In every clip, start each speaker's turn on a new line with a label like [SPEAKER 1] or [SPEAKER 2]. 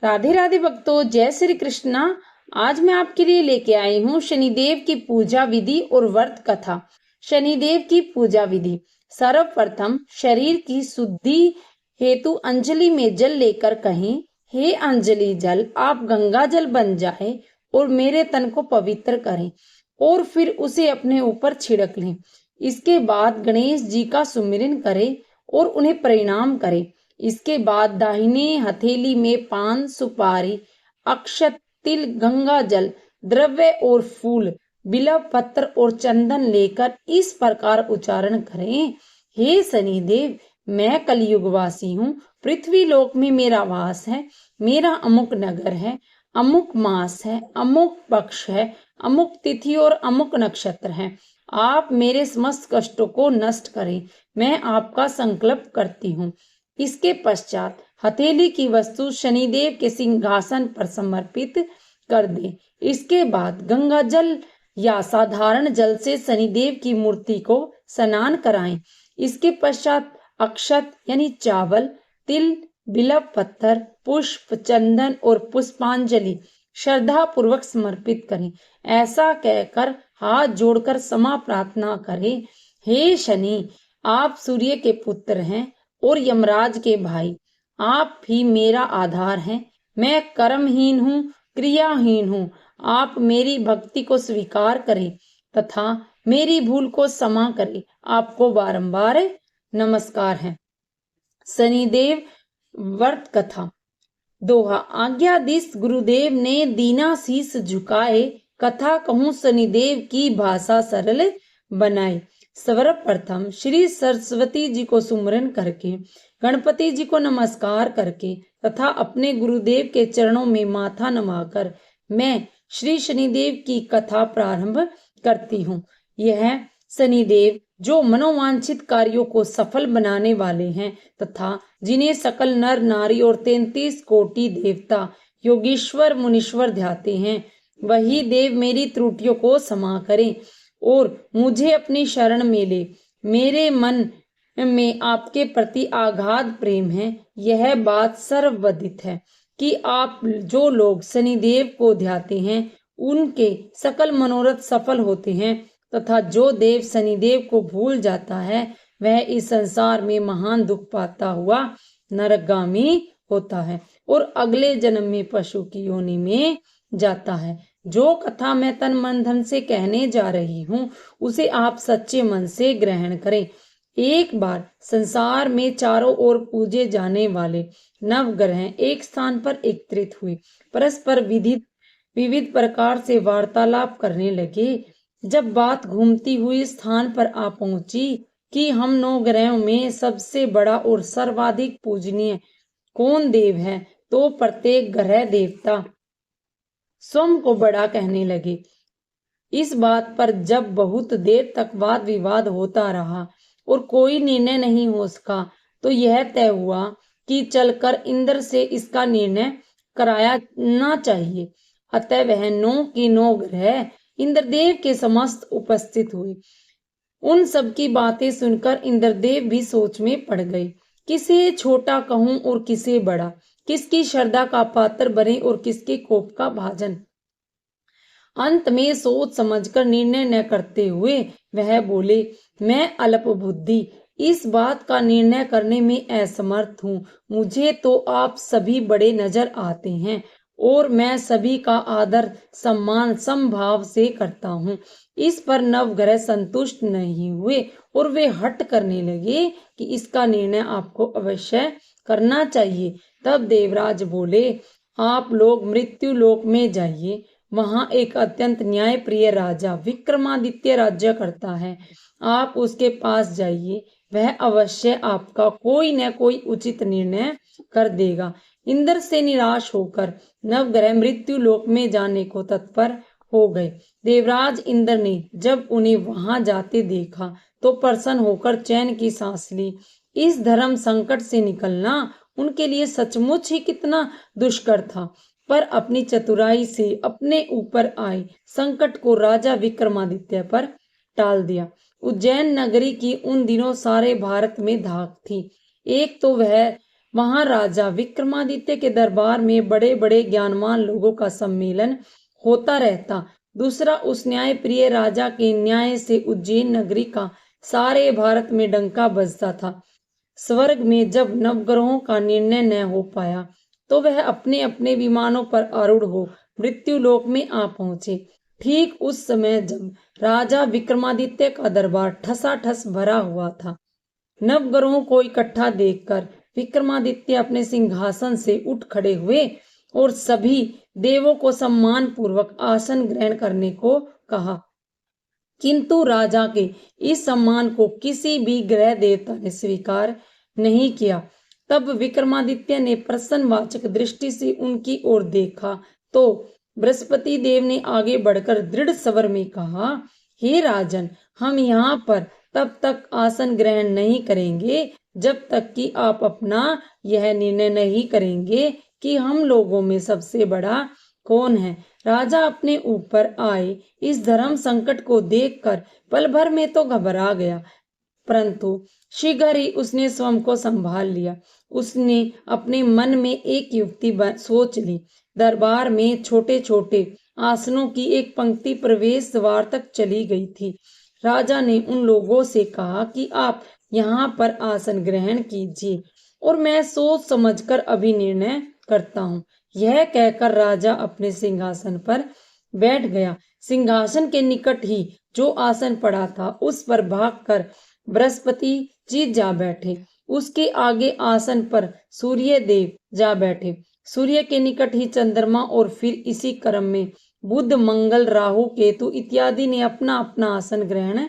[SPEAKER 1] राधे राधे भक्तों, जय श्री कृष्णा। आज मैं आपके लिए लेके आई हूँ शनिदेव की पूजा विधि और व्रत कथा। शनिदेव की पूजा विधि। सर्वप्रथम शरीर की शुद्धि हेतु अंजलि में जल लेकर कहें, हे अंजलि जल आप गंगा जल बन जाए और मेरे तन को पवित्र करें, और फिर उसे अपने ऊपर छिड़क लें। इसके बाद गणेश जी का सुमिरन करें और उन्हें प्रणाम करें। इसके बाद दाहिने हथेली में पान, सुपारी, अक्षत, तिल, गंगा जल, द्रव्य और फूल, बिल्व पत्र और चंदन लेकर इस प्रकार उच्चारण करें, हे शनिदेव मैं कलयुगवासी हूँ, पृथ्वी लोक में मेरा वास है, मेरा अमुक नगर है, अमुक मास है, अमुक पक्ष है, अमुक तिथि और अमुक नक्षत्र है। आप मेरे समस्त कष्टों को नष्ट करें, मैं आपका संकल्प करती हूँ। इसके पश्चात हथेली की वस्तु शनिदेव के सिंहासन पर समर्पित कर दे। इसके बाद गंगा जल या साधारण जल से शनिदेव की मूर्ति को स्नान कराएं। इसके पश्चात अक्षत यानी चावल, तिल, बिल्व पत्थर, पुष्प, चंदन और पुष्पांजलि श्रद्धा पूर्वक समर्पित करें। ऐसा कहकर हाथ जोड़कर क्षमा प्रार्थना करें, हे शनि आप सूर्य के पुत्र हैं और यमराज के भाई, आप ही मेरा आधार हैं। मैं कर्महीन हूँ, क्रियाहीन हूँ। आप मेरी भक्ति को स्वीकार करें तथा मेरी भूल को क्षमा करें। आपको बारंबार नमस्कार है। शनिदेव व्रत कथा। दोहा। आज्ञाधीश गुरुदेव ने दीना शीस झुकाए, कथा कहूँ शनिदेव की भाषा सरल बनाए। सर्वप्रथम श्री सरस्वती जी को सुमरन करके, गणपति जी को नमस्कार करके तथा अपने गुरुदेव के चरणों में माथा नवाकर मैं श्री शनिदेव की कथा प्रारंभ करती हूँ। यह शनिदेव जो मनोवांछित कार्यों को सफल बनाने वाले हैं तथा जिन्हें सकल नर नारी और 33 कोटि देवता योगीश्वर मुनीश्वर ध्याते हैं, वही देव मेरी त्रुटियों को क्षमा करें और मुझे अपनी शरण में ले। मेरे मन में आपके प्रति आगाध प्रेम है। यह बात सर्वविदित है कि आप जो लोग शनिदेव को ध्याते हैं उनके सकल मनोरथ सफल होते हैं तथा जो देव शनिदेव को भूल जाता है वह इस संसार में महान दुख पाता हुआ नरकगामी होता है और अगले जन्म में पशु की योनि में जाता है। जो कथा मैं तन मन धन से कहने जा रही हूँ उसे आप सच्चे मन से ग्रहण करें। एक बार संसार में चारों ओर पूजे जाने वाले नवग्रह एक स्थान पर एकत्रित हुए, परस्पर विविध प्रकार से वार्तालाप करने लगे। जब बात घूमती हुई स्थान पर आ पहुंची कि हम 9 ग्रहों में सबसे बड़ा और सर्वाधिक पूजनीय कौन देव है, तो प्रत्येक ग्रह देवता स्वयं को बड़ा कहने लगे। इस बात पर जब बहुत देर तक वाद विवाद होता रहा और कोई निर्णय नहीं हो सका, तो यह तय हुआ कि चलकर इंद्र से इसका निर्णय कराना चाहिए। अतः वह 9 के 9 ग्रह इंद्रदेव के समस्त उपस्थित हुए। उन सब की बातें सुनकर इंद्रदेव भी सोच में पड़ गए, किसे छोटा कहूं और किसे बड़ा, किसकी श्रद्धा का पात्र बने और किसके कोप का भाजन। अंत में सोच समझकर निर्णय न करते हुए वह बोले, मैं अल्प बुद्धि इस बात का निर्णय करने में असमर्थ हूँ। मुझे तो आप सभी बड़े नजर आते हैं और मैं सभी का आदर सम्मान समभाव से करता हूँ। इस पर नवग्रह संतुष्ट नहीं हुए और वे हट करने लगे कि इसका निर्णय आपको अवश्य करना चाहिए। तब देवराज बोले, आप लोग मृत्यु लोक में जाइए, वहां एक अत्यंत न्याय प्रिय राजा विक्रमादित्य राज्य करता है। आप उसके पास जाइए, वह अवश्य आपका कोई न कोई उचित निर्णय कर देगा। इंद्र से निराश होकर नवग्रह मृत्यु लोक में जाने को तत्पर हो गए। देवराज इंद्र ने जब उन्हें वहां जाते देखा तो प्रसन्न होकर चैन की सांस ली। इस धर्म संकट से निकलना उनके लिए सचमुच ही कितना दुष्कर था, पर अपनी चतुराई से अपने ऊपर आए संकट को राजा विक्रमादित्य पर टाल दिया। उज्जैन नगरी की उन दिनों सारे भारत में धाक थी। एक तो वह वहां राजा विक्रमादित्य के दरबार में बड़े बड़े ज्ञानवान लोगों का सम्मेलन होता रहता। दूसरा, उस न्याय प्रिय राजा के न्याय से उज्जैन नगरी का सारे भारत में डंका बजता था। स्वर्ग में जब नवग्रहों का निर्णय न हो पाया तो वह अपने अपने विमानों पर आरूढ़ हो मृत्यु लोक में आ पहुंचे। ठीक उस समय जब राजा विक्रमादित्य का दरबार ठसाठस भरा हुआ था, नवग्रहों को इकट्ठा देखकर विक्रमादित्य अपने सिंहासन से उठ खड़े हुए और सभी देवों को सम्मान पूर्वक आसन ग्रहण करने को कहा। किंतु राजा के इस सम्मान को किसी भी ग्रह देवता ने स्वीकार नहीं किया। तब विक्रमादित्य ने प्रसन्नवाचक दृष्टि से उनकी ओर देखा तो बृहस्पति देव ने आगे बढ़कर दृढ़ स्वर में कहा, हे राजन, हम यहाँ पर तब तक आसन ग्रहण नहीं करेंगे जब तक कि आप अपना यह निर्णय नहीं करेंगे कि हम लोगों में सबसे बड़ा कौन है। राजा अपने ऊपर आए इस धर्म संकट को देखकर पल भर में तो घबरा गया, परंतु शीघ्र ही उसने स्वयं को संभाल लिया। उसने अपने मन में एक युक्ति सोच ली। दरबार में छोटे छोटे आसनों की एक पंक्ति प्रवेश द्वार तक चली गई थी। राजा ने उन लोगों से कहा कि आप यहाँ पर आसन ग्रहण कीजिए और मैं सोच समझकर अभी निर्णय करता हूँ। यह कहकर राजा अपने सिंहासन पर बैठ गया। सिंहासन के निकट ही जो आसन पड़ा था उस पर भागकर बृहस्पति जी जा बैठे। उसके आगे आसन पर सूर्य देव जा बैठे। सूर्य के निकट ही चंद्रमा और फिर इसी क्रम में बुध, मंगल, राहु, केतु इत्यादि ने अपना अपना आसन ग्रहण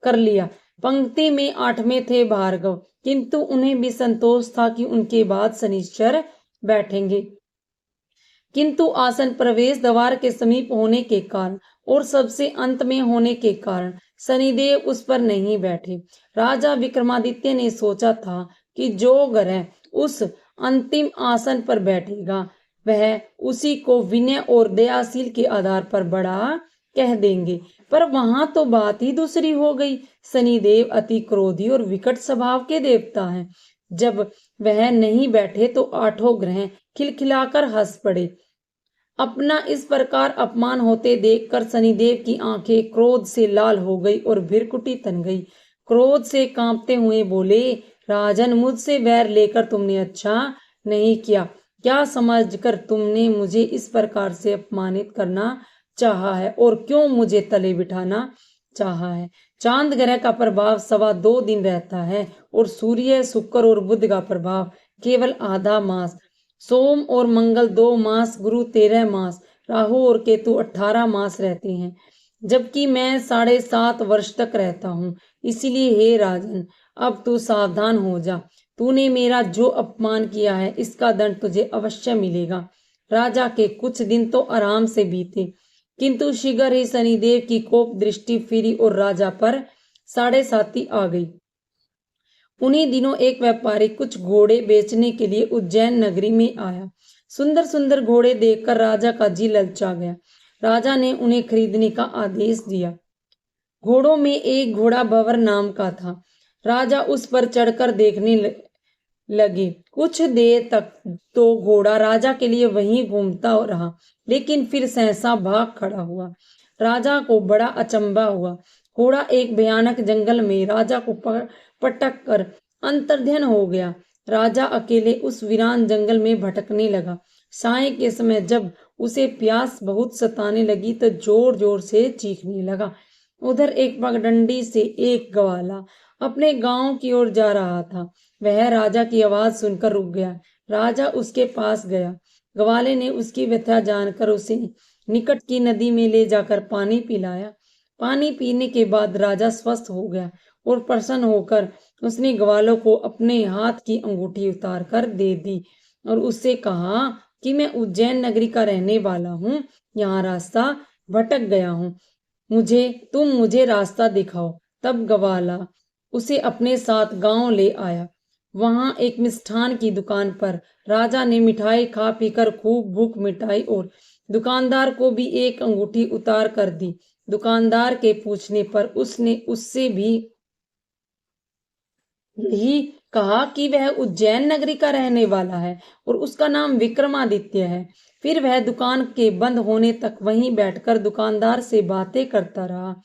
[SPEAKER 1] कर लिया। पंक्ति में 8वें थे भार्गव, किंतु उन्हें भी संतोष था कि उनके बाद शनिश्चर बैठेंगे। किंतु आसन प्रवेश द्वार के समीप होने के कारण और सबसे अंत में होने के कारण शनिदेव उस पर नहीं बैठे। राजा विक्रमादित्य ने सोचा था कि जो ग्रह उस अंतिम आसन पर बैठेगा वह उसी को विनय और दयाशील के आधार पर बड़ा कह देंगे। पर वहां तो बात ही दूसरी हो गई। शनिदेव अति क्रोधी और विकट स्वभाव के देवता हैं। जब वह नहीं बैठे तो 8 ग्रह खिलखिलाकर हंस पड़े। अपना इस प्रकार अपमान होते देखकर शनिदेव की आंखें क्रोध से लाल हो गई और भृकुटी तन गई। क्रोध से कांपते हुए बोले, राजन, मुझसे वैर लेकर तुमने अच्छा नहीं किया। क्या समझकर तुमने मुझे इस प्रकार से अपमानित करना चाहा है और क्यों मुझे तले बिठाना चाहा है। चांद ग्रह का प्रभाव 2.25 दिन रहता है और सूर्य, शुक्र और बुध का प्रभाव केवल आधा मास। सोम और मंगल 2 मास, गुरु 13 मास, राहु और केतु 18 मास रहते हैं, जबकि मैं 7.5 वर्ष तक रहता हूँ। इसीलिए हे राजन, अब तू सावधान हो जा। तूने मेरा जो अपमान किया है इसका दंड तुझे अवश्य मिलेगा। राजा के कुछ दिन तो आराम से बीते, किंतु शीघ्र ही शनिदेव की कोप दृष्टि फिरी और राजा पर 7.5 आ गई। उन्हीं दिनों एक व्यापारी कुछ घोड़े बेचने के लिए उज्जैन नगरी में आया। सुंदर सुंदर घोड़े देखकर राजा का जी ललचा गया। राजा ने उन्हें खरीदने का आदेश दिया। घोड़ों में एक घोड़ा भंवर नाम का था। राजा उस पर चढ़कर देखने लगे। कुछ देर तक तो घोड़ा राजा के लिए वहीं घूमता रहा, लेकिन फिर सहसा भाग खड़ा हुआ। राजा को बड़ा अचंभा हुआ। घोड़ा एक भयानक जंगल में राजा को पटक कर अंतर्ध्यान हो गया। राजा अकेले उस वीरान जंगल में भटकने लगा। साय के समय जब उसे प्यास बहुत सताने लगी तो जोर जोर से चीखने लगा। उधर एक पगडंडी से एक ग्वाला अपने गांव की ओर जा रहा था। वह राजा की आवाज सुनकर रुक गया। राजा उसके पास गया। ग्वाले ने उसकी व्यथा जानकर उसे निकट की नदी में ले जाकर पानी पिलाया। पानी पीने के बाद राजा स्वस्थ हो गया और प्रसन्न होकर उसने ग्वालों को अपने हाथ की अंगूठी उतार कर दे दी और उससे कहा कि मैं उज्जैन नगरी का रहने वाला हूँ, यहाँ रास्ता भटक गया हूँ, तुम मुझे रास्ता दिखाओ। तब ग्वाला उसे अपने साथ गांव ले आया। वहां एक मिष्ठान की दुकान पर राजा ने मिठाई खा पीकर खूब भूख मिटाई और दुकानदार को भी एक अंगूठी उतार कर दी। दुकानदार के पूछने पर उसने उससे भी यही कहा कि वह उज्जैन नगरी का रहने वाला है और उसका नाम विक्रमादित्य है। फिर वह दुकान के बंद होने तक वहीं बैठकर दुकानदार से बातें करता रहा।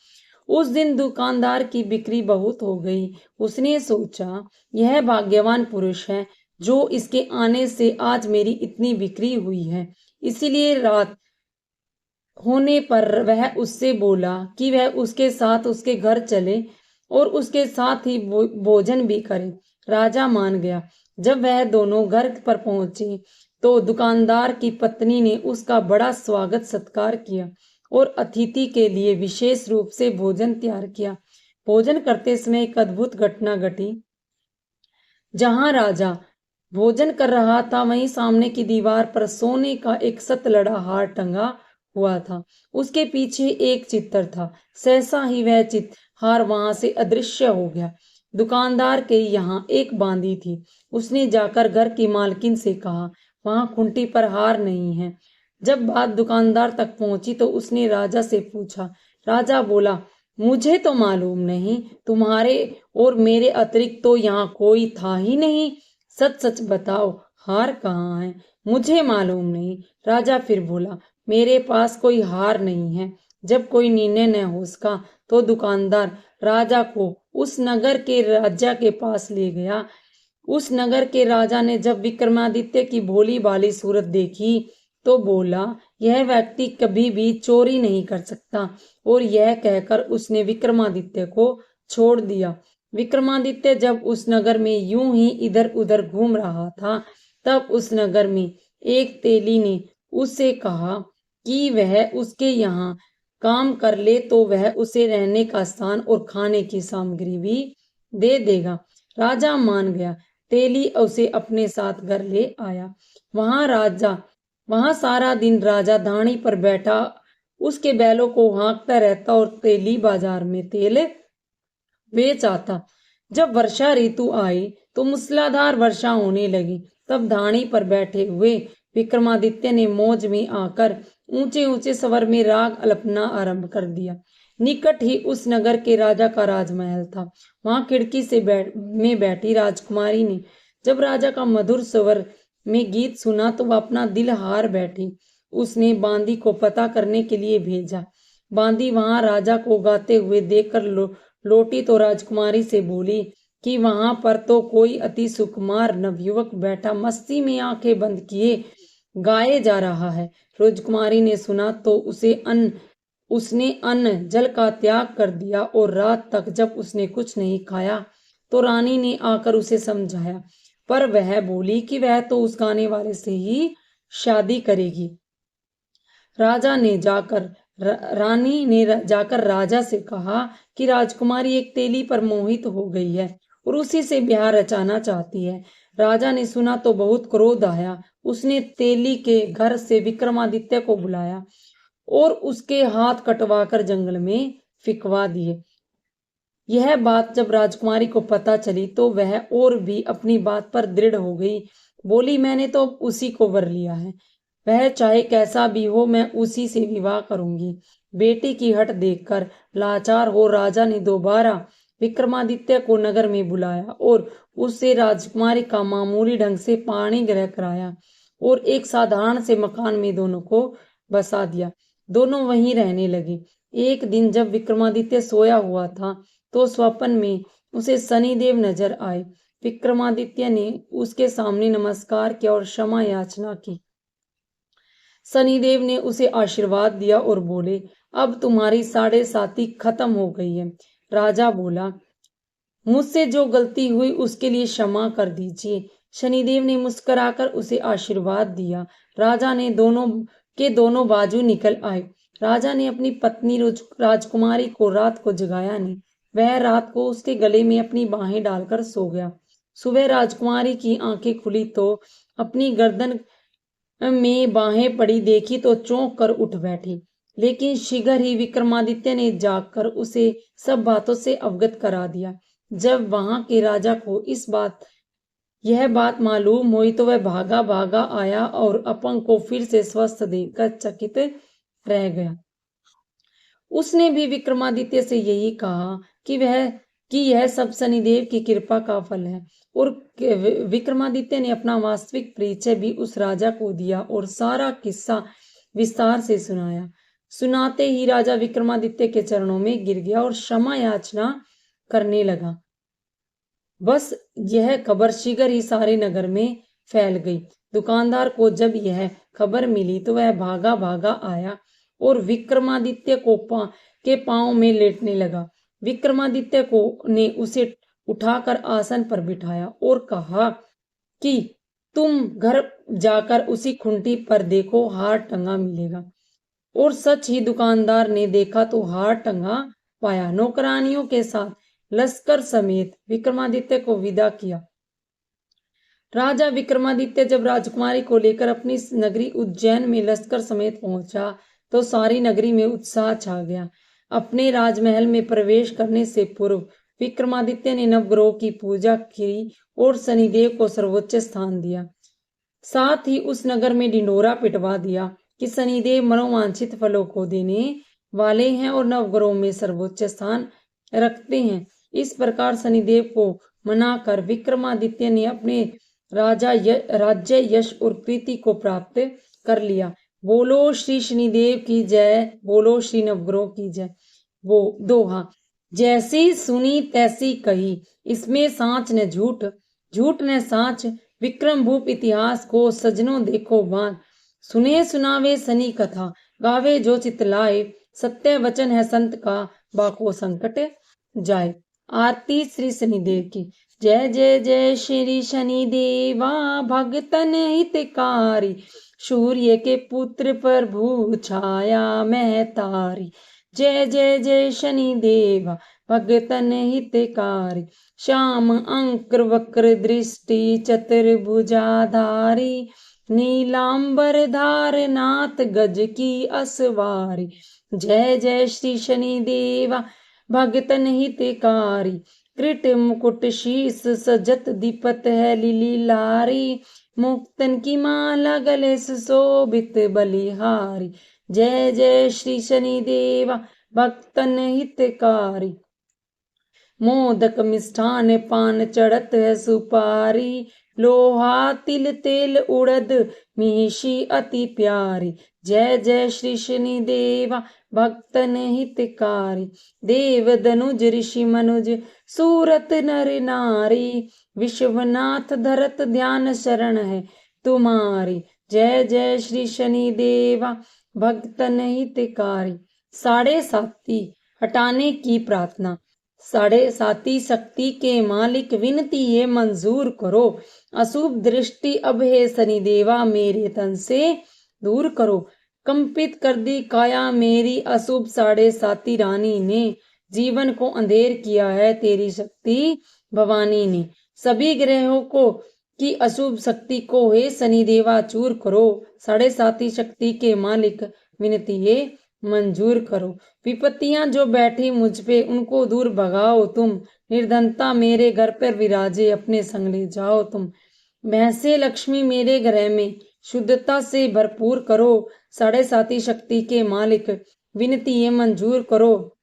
[SPEAKER 1] उस दिन दुकानदार की बिक्री बहुत हो गई। उसने सोचा, यह भाग्यवान पुरुष है जो इसके आने से आज मेरी इतनी बिक्री हुई है। इसीलिए रात होने पर वह उससे बोला कि वह उसके साथ उसके घर चले और उसके साथ ही भोजन भी करे। राजा मान गया। जब वह दोनों घर पर पहुंचे तो दुकानदार की पत्नी ने उसका बड़ा स्वागत सत्कार किया और अतिथि के लिए विशेष रूप से भोजन तैयार किया। भोजन करते समय एक अद्भुत घटना घटी। जहां राजा भोजन कर रहा था वहीं सामने की दीवार पर सोने का एक सतलड़ा हार टंगा हुआ था। उसके पीछे एक चित्र था। सहसा ही वह चित्र हार वहां से अदृश्य हो गया। दुकानदार के यहाँ एक बांदी थी। उसने जाकर घर की मालकिन से कहा, वहां खूंटी पर हार नहीं है। जब बात दुकानदार तक पहुंची तो उसने राजा से पूछा। राजा बोला, मुझे तो मालूम नहीं, तुम्हारे और मेरे अतिरिक्त तो यहाँ कोई था ही नहीं। सच सच बताओ, हार कहाँ है? मुझे मालूम नहीं। राजा फिर बोला, मेरे पास कोई हार नहीं है। जब कोई निर्णय न हो सका तो दुकानदार राजा को उस नगर के राजा के पास ले गया। उस नगर के राजा ने जब विक्रमादित्य की भोली भाली सूरत देखी तो बोला, यह व्यक्ति कभी भी चोरी नहीं कर सकता, और यह कहकर उसने विक्रमादित्य को छोड़ दिया। विक्रमादित्य जब उस नगर में यूं ही इधर उधर घूम रहा था तब उस नगर में एक तेली ने उससे कहा कि वह उसके यहाँ काम कर ले तो वह उसे रहने का स्थान और खाने की सामग्री भी दे देगा। राजा मान गया। तेली उसे अपने साथ घर ले आया। वहां सारा दिन राजा धाणी पर बैठा उसके बैलों को हाँकता रहता और तेली बाजार में तेल बेच आता। जब वर्षा ऋतु आई तो मूसलाधार वर्षा होने लगी। तब धाणी पर बैठे हुए विक्रमादित्य ने मौज में आकर ऊंचे ऊंचे स्वर में राग अल्पना आरंभ कर दिया। निकट ही उस नगर के राजा का राजमहल था। वहां खिड़की से में बैठी राजकुमारी ने जब राजा का मधुर स्वर में गीत सुना तो वह अपना दिल हार बैठी। उसने बांदी को पता करने के लिए भेजा। बांदी वहां राजा को गाते हुए देखकर लौटी तो राजकुमारी से बोली कि वहां पर तो कोई अति सुकुमार नवयुवक बैठा मस्ती में आंखें बंद किए गाए जा रहा है। राजकुमारी ने सुना तो उसने अन्न जल का त्याग कर दिया और रात तक जब उसने कुछ नहीं खाया तो रानी ने आकर उसे समझाया, पर वह बोली कि वह तो उस गाने वाले से ही शादी करेगी। रानी ने जाकर राजा से कहा कि राजकुमारी एक तेली पर मोहित हो गई है और उसी से ब्याह रचाना चाहती है। राजा ने सुना तो बहुत क्रोध आया। उसने तेली के घर से विक्रमादित्य को बुलाया और उसके हाथ कटवाकर जंगल में फिकवा दिए। यह बात जब राजकुमारी को पता चली तो वह और भी अपनी बात पर दृढ़ हो गई। बोली, मैंने तो उसी को वर लिया है, वह चाहे कैसा भी हो मैं उसी से विवाह करूंगी। बेटी की हट देखकर लाचार हो राजा ने दोबारा विक्रमादित्य को नगर में बुलाया और उससे राजकुमारी का मामूली ढंग से पाणी ग्रह कराया और एक साधारण से मकान में दोनों को बसा दिया। दोनों वहीं रहने लगे। एक दिन जब विक्रमादित्य सोया हुआ था तो स्वप्न में उसे शनिदेव नजर आए। विक्रमादित्य ने उसके सामने नमस्कार किया और क्षमा याचना की। शनिदेव ने उसे आशीर्वाद दिया और बोले, अब तुम्हारी 7.5 खत्म हो गई है। राजा बोला, मुझसे जो गलती हुई उसके लिए क्षमा कर दीजिए। शनिदेव ने मुस्कुराकर उसे आशीर्वाद दिया। राजा ने दोनों बाजू निकल आए। राजा ने अपनी पत्नी राजकुमारी को रात को जगाया नहीं। वह रात को उसके गले में अपनी बाहें डालकर सो गया। सुबह राजकुमारी की आंखें खुली तो अपनी गर्दन में बाहें पड़ी देखी तो चौंक कर उठ बैठी। लेकिन शीघ्र ही विक्रमादित्य ने जागकर उसे सब बातों से अवगत करा दिया। जब वहां के राजा को यह बात मालूम हुई तो वह भागा भागा आया और अपंग को फिर से स्वस्थ देखकर चकित रह गया। उसने भी विक्रमादित्य से यही कहा कि यह सब शनिदेव की कृपा का फल है। और विक्रमादित्य ने अपना वास्तविक परिचय भी उस राजा को दिया और सारा किस्सा विस्तार से सुनाया। सुनाते ही राजा विक्रमादित्य के चरणों में गिर गया और क्षमा याचना करने लगा। बस यह खबर शीघ्र ही सारे नगर में फैल गई। दुकानदार को जब यह खबर मिली तो वह भागा भागा आया और विक्रमादित्य के पांव में लेटने लगा। विक्रमादित्य ने उसे उठाकर आसन पर बिठाया और कहा कि तुम घर जाकर उसी खुंटी पर देखो, हार टंगा मिलेगा। और सच ही दुकानदार ने देखा तो हार टंगा पाया। नौकरानियों के साथ लश्कर समेत विक्रमादित्य को विदा किया। राजा विक्रमादित्य जब राजकुमारी को लेकर अपनी नगरी उज्जैन में लश्कर समेत पहुंचा तो सारी नगरी में उत्साह छा गया। अपने राजमहल में प्रवेश करने से पूर्व विक्रमादित्य ने नवग्रह की पूजा की और शनिदेव को सर्वोच्च स्थान दिया। साथ ही उस नगर में ढिंढोरा पिटवा दिया कि शनिदेव मनोवांछित फलों को देने वाले हैं और नवग्रहों में सर्वोच्च स्थान रखते हैं। इस प्रकार शनिदेव को मनाकर विक्रमादित्य ने अपने राज्य यश और प्रीति को प्राप्त कर लिया। बोलो श्री शनिदेव की जय, बोलो श्री नवग्रह की जय। वो दोहा, जैसी सुनी तैसी कही, इसमें सांच न झूठ, झूठ न सांच। विक्रम भूप इतिहास को सजनों देखो बान, सुने सुनावे शनि कथा, गावे जो चित लाए। सत्य वचन है संत का, बाको संकट जाए। आरती श्री शनिदेव की। जय जय जय श्री शनिदेवा, भगतन हितकारी, सूर्य के पुत्र प्रभु छाया में तारी। जय जय जय शनिदेवा, भगतन हितकारी, श्याम अंकर वक्र दृष्टि चतुर्भुजाधारी, नीलांबर धार नाथ गज की असवारी। जय जय श्री शनिदेवा, भगतन हितकारी, कृट मुकुट शीस सजत दीपत है लिली लारी, मुक्तन की माला गले सुशोभित बलिहारी। जय जय श्री शनिदेवा, भक्तन हितकारी, मोदक मिष्ठान पान चढ़त है सुपारी, लोहा तिल तेल उड़द मिहिषी अति प्यारी। जय जय श्री शनिदेवा, भक्तन हितकारी, देव दनुज ऋषि मनुज सूरत नर नारी, विश्वनाथ धरत ध्यान शरण है तुम्हारी। जय जय श्री शनिदेवा, भक्तन हितकारी। साढ़े साती हटाने की प्रार्थना। साढ़े साती शक्ति के मालिक विनती ये मंजूर करो, अशुभ दृष्टि अब है शनिदेवा मेरे तन से दूर करो। कंपित कर दी काया मेरी अशुभ साढ़े साती रानी ने, जीवन को अंधेर किया है तेरी शक्ति भवानी ने। सभी ग्रहों को की अशुभ शक्ति को हे शनिदेवा चूर करो, साढ़े साती शक्ति के मालिक विनती ये मंजूर करो। विपत्तियां जो बैठी मुझ पे उनको दूर भगाओ तुम, निर्धनता मेरे घर पर विराजे अपने संग ले जाओ तुम। भैंसे लक्ष्मी मेरे घर में शुद्धता से भरपूर करो, साढ़े साती शक्ति के मालिक विनती ये मंजूर करो।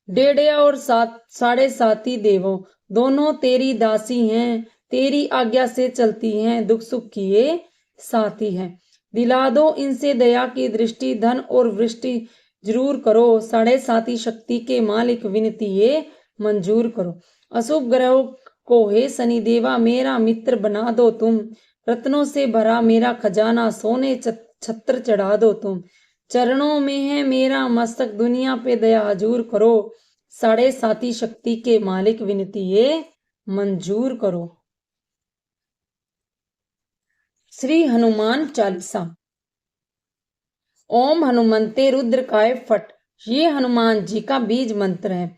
[SPEAKER 1] डेढ़िया और साढ़े साती देवों दोनों तेरी दासी हैं, तेरी आज्ञा से चलती हैं, दुख सुख की ये साथी हैं। दिला दो इनसे दया की दृष्टि, धन और वृष्टि जरूर करो, साढ़े साती शक्ति के मालिक विनती ये मंजूर करो। अशुभ ग्रहों को हे शनिदेवा मेरा मित्र बना दो तुम, रत्नों से भरा मेरा खजाना सोने छत्र चढ़ा दो तुम। चरणों में है मेरा मस्तक, दुनिया पे दया हजूर करो, साढ़े साती शक्ति के मालिक विनती ये मंजूर करो। श्री हनुमान चालीसा। ओम हनुमंते रुद्रकाय फट, ये हनुमान जी का बीज मंत्र है।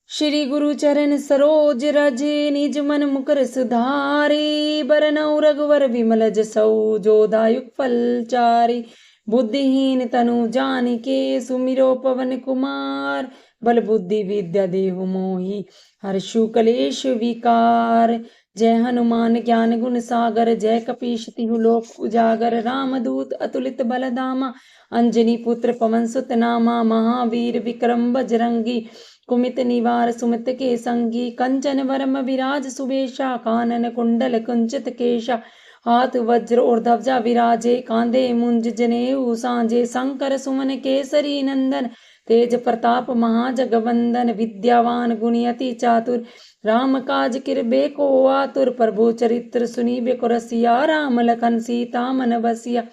[SPEAKER 1] श्री गुरु चरण सरोज रज, निज मन मुकर सुधारे, बरनउँ रघुवर विमल जसऊ, जो दायुक फल चारि। बुद्धिहीन तनु जानिके, सुमिरो पवन कुमार, बल बुद्धि विद्या देहु मोहि, हर्षु कलेश विकार। जय हनुमान ज्ञान गुण सागर, जय कपीश तिहु लोक उजागर। रामदूत अतुलित बलधामा, अंजनी पुत्र पवन सुत नामा, महावीर विक्रम बजरंगी, कुमित निवार सुमित के संगी कंचन वरम विराज सुबेशा कानन कुंडल कुंचित केशा हाथ वज्र और ध्वजा विराजे कांधे मुंज जनेऊ सांजे शंकर सुमन केसरी नंदन तेज प्रताप महाजगवंदन विद्यावान गुणियति चातुर राम काज किरबे को आतुर प्रभु चरित्र सुनीबे को रसिया राम लखन सीता मन बसिया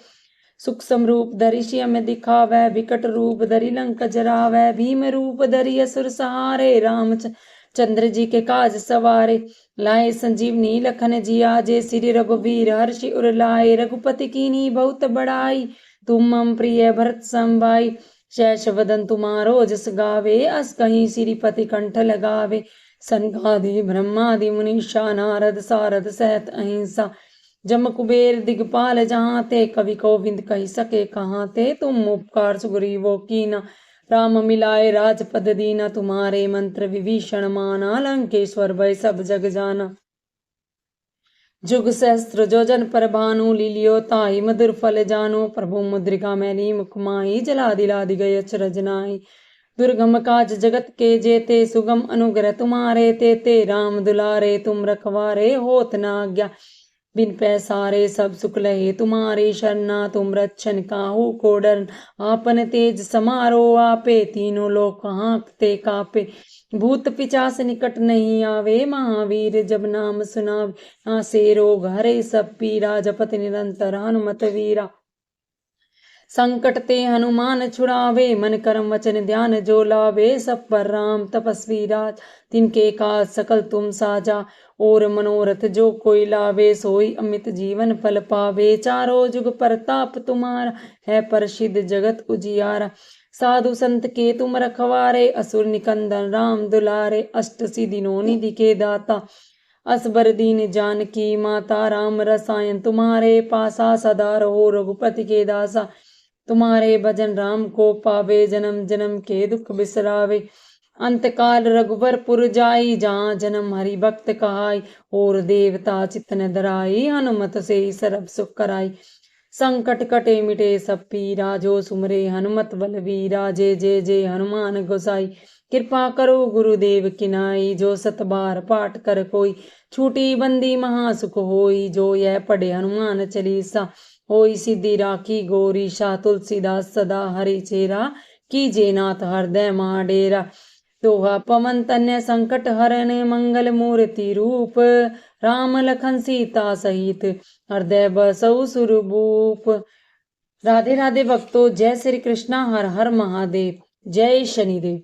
[SPEAKER 1] सूक्ष्म रूप धरि सियम दिखावै विकट रूप धरि लंक जरावै भीम रूप धरि असुर सहारे चंद्र जी के काज सवारे लाए संजीवनी लखन जिया जे श्री रघुवीर हर्षि उर लाए रघुपति कीनी बहुत बड़ाई तुम मम प्रिय भरत संभाई शेष वदन तुम्हारो जस गावे अस कहीं श्रीपति कंठ लगावे सनकादि ब्रह्मादि मुनीषा नारद सारद सहत अहिंसा जम कुबेर दिगपाल जहाँ ते कवि कोविंद कही सके कहाँ ते तुम उपकार सुग्रीवो कीना राम मिलाए राजपद दीना तुम्हारे मंत्र विभीषण माना लंकेश्वर भय सब जग जाना जुग सहस्त्र जोजन पर भानु लीलियो ताई मधुर फल जानो प्रभु मुद्रिका मैली मुखमाई जला दिलादि गय अचरज नाई दुर्गम काज जगत के जेते सुगम अनुग्रह तुम्हारे तेते राम दुलारे तुम रखवारे होत न आज्ञा बिन पैसारे सब सुख लहे तुम्हारे शरणा तुम रक्षण काहू को डर आपन तेज समारो आपे तीनों लोक हाँकते कापे भूत पिचास निकट नहीं आवे महावीर जब नाम सुनावे नासे रोग हरे सब पीरा जपत निरंतर हनुमत वीरा संकट ते हनुमान छुड़ावे मन कर्म वचन ध्यान जो लावे सब पर राम तपस्वी राज तिनके काज सकल तुम साजा और मनोरथ जो कोई लावे सोई अमित जीवन फल पावे चारों जुग परताप तुम्हारा है प्रसिद्ध जगत उजियारा साधु संत के तुम रखवारे असुर निकंदन राम दुलारे अष्ट सिद्धि नौ निधि के दाता असबर दीन जानकी माता राम रसायन तुम्हारे पासा सदा रहो रघुपति के दासा तुम्हारे भजन राम को पावे जन्म जन्म के दुख बिसरावे अंत काल रघुवर पुर जाई जहाँ जन्म हरि भक्त कहाई और देवता चितन धराई हनुमत से सरब सुख कराई संकट कटे मिटे सब पीरा जो सुमरे हनुमत बलवीरा जय जय जय हनुमान गोसाई कृपा करो गुरुदेव किनाई जो सत बार पाठ कर कोई छूटी बंदी महासुख होई जो यह पढ़े हनुमान चालीसा होई सिद्धि राखी गौरीशा तुलसीदास सदा हरि चेरा कीजे नाथ हृदय मां डेरा दोहा पवन तन्य संकट हरण मंगल मूर्ति रूप राम लखन सीता सहित हृदय बसौ सुरभूप। राधे राधे भक्तों, जय श्री कृष्णा, हर हर महादेव, जय शनिदेव।